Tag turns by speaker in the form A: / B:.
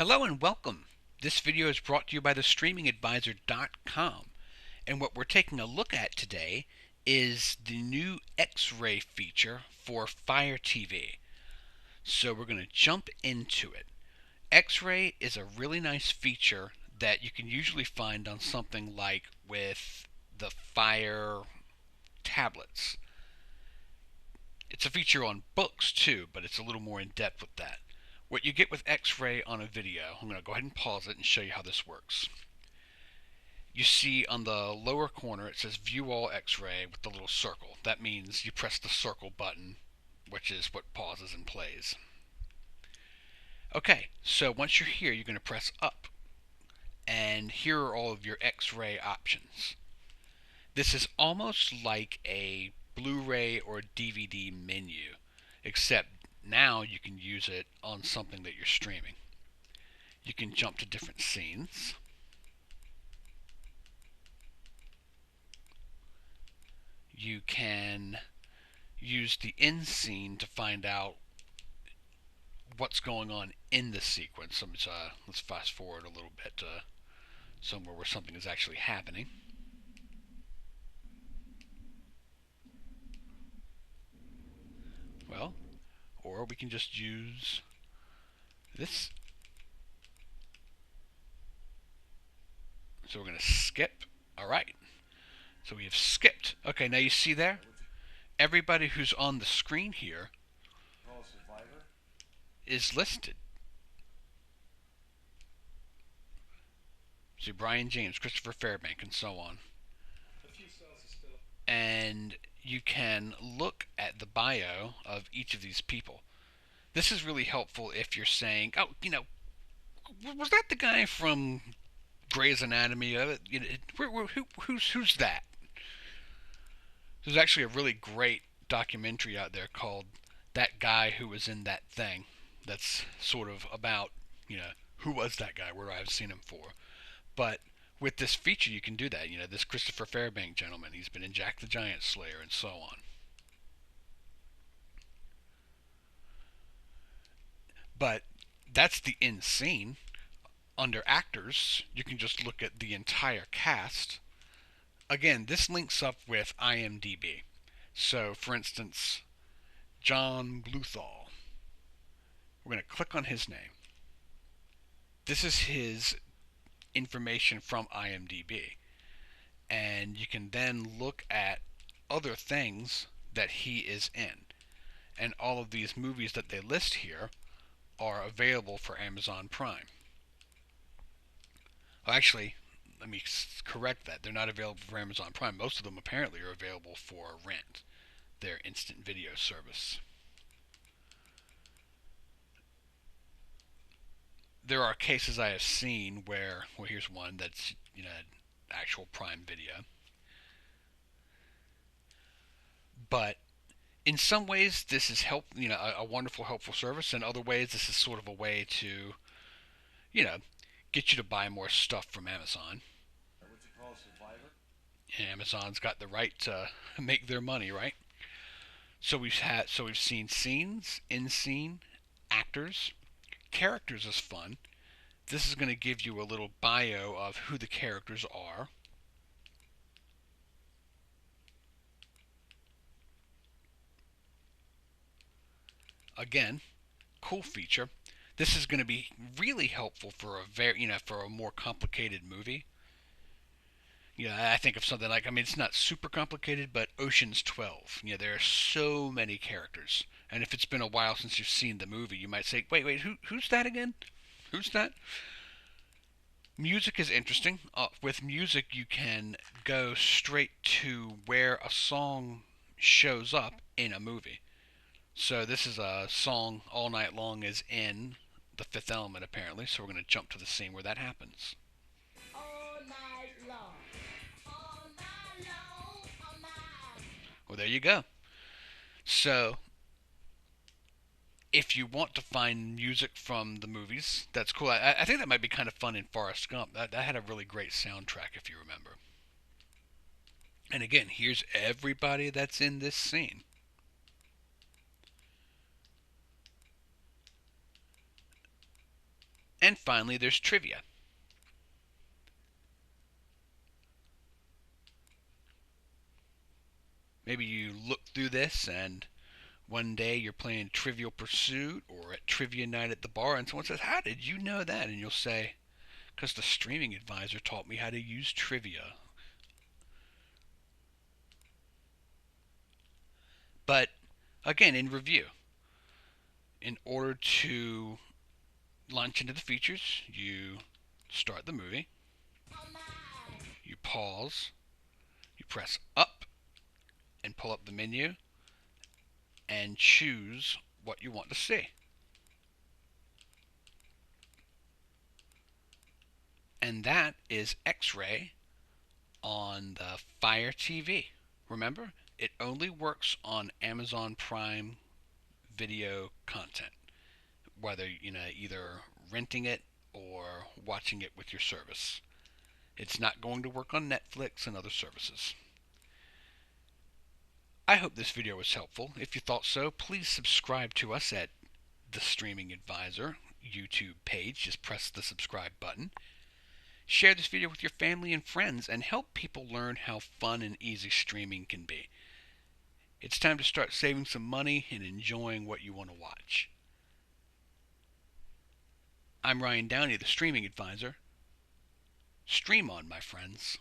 A: Hello and welcome. This video is brought to you by thestreamingadvisor.com, and what we're taking a look at today is the new X-ray feature for Fire TV. So we're going to jump into it. X-ray is a really nice feature that you can usually find on something like with the Fire tablets. It's a feature on books too, but it's a little more in depth with that. What you get with X-ray on a video, I'm going to go ahead and pause it and show you how this works. You see on the lower corner it says View All X-ray with the little circle. That means you press the circle button, which is what pauses and plays. Okay, so once you're here, you're going to press up, and here are all of your X-ray options. This is almost like a Blu-ray or DVD menu, except now you can use it on something that you're streaming. You can jump to different scenes. You can use the end scene to find out what's going on in the sequence. Let's fast forward a little bit to somewhere where something is actually happening. Well, or we can just use this. So we're going to skip. All right. So we have skipped. Okay, now you see there? Everybody who's on the screen here is listed. See, Brian James, Christopher Fairbank, and so on. And you can look at the bio of each of these people. This is really helpful if you're saying, oh, was that the guy from Grey's Anatomy? Who's that? There's actually a really great documentary out there called That Guy Who Was in That Thing. That's sort of about, who was that guy, where I've seen him for. But with this feature, you can do that. This Christopher Fairbank gentleman, he's been in Jack the Giant Slayer and so on. But that's the end scene. Under actors, you can just look at the entire cast. Again, this links up with IMDb. So, for instance, John Bluthal. We're going to click on his name. This is his information from IMDb. And you can then look at other things that he is in. And all of these movies that they list here are available for Amazon Prime. Actually, let me correct that. They're not available for Amazon Prime. Most of them apparently are available for Rent, their instant video service. There are cases I have seen where, well, here's one that's, actual Prime Video. But in some ways, this is a wonderful, helpful service. In other ways, this is sort of a way to, get you to buy more stuff from Amazon.
B: What's it called, Survivor?
A: Amazon's got the right to make their money, right? So we've seen scenes, in scene, actors, characters is fun. This is going to give you a little bio of who the characters are. Again, cool feature. This is going to be really helpful for for a more complicated movie. I think of something like, it's not super complicated, but Ocean's 12. There are so many characters. And if it's been a while since you've seen the movie, you might say, wait, who's that again? Who's that? Music is interesting. With music, you can go straight to where a song shows up in a movie. So this is a song All Night Long is in The Fifth Element, apparently. So we're going to jump to the scene where that happens.
C: All night long. All night long. All night.
A: Well, there you go. So if you want to find music from the movies, that's cool. I think that might be kind of fun in Forrest Gump. That had a really great soundtrack, if you remember. And again, here's everybody that's in this scene. And finally, there's trivia. Maybe you look through this and one day you're playing Trivial Pursuit or at trivia night at the bar and someone says, "How did you know that?" And you'll say, "Because the streaming advisor taught me how to use trivia." But again, in review, in order to launch into the features, you start the movie, you pause, you press up and pull up the menu and choose what you want to see. And that is X-Ray on the Fire TV. Remember, it only works on Amazon Prime Video content, whether either renting it or watching it with your service. It's not going to work on Netflix and other services. I hope this video was helpful. If you thought so, please subscribe to us at the Streaming Advisor YouTube page. Just press the subscribe button. Share this video with your family and friends and help people learn how fun and easy streaming can be. It's time to start saving some money and enjoying what you want to watch. I'm Ryan Downey, the Streaming Advisor. Stream on, my friends.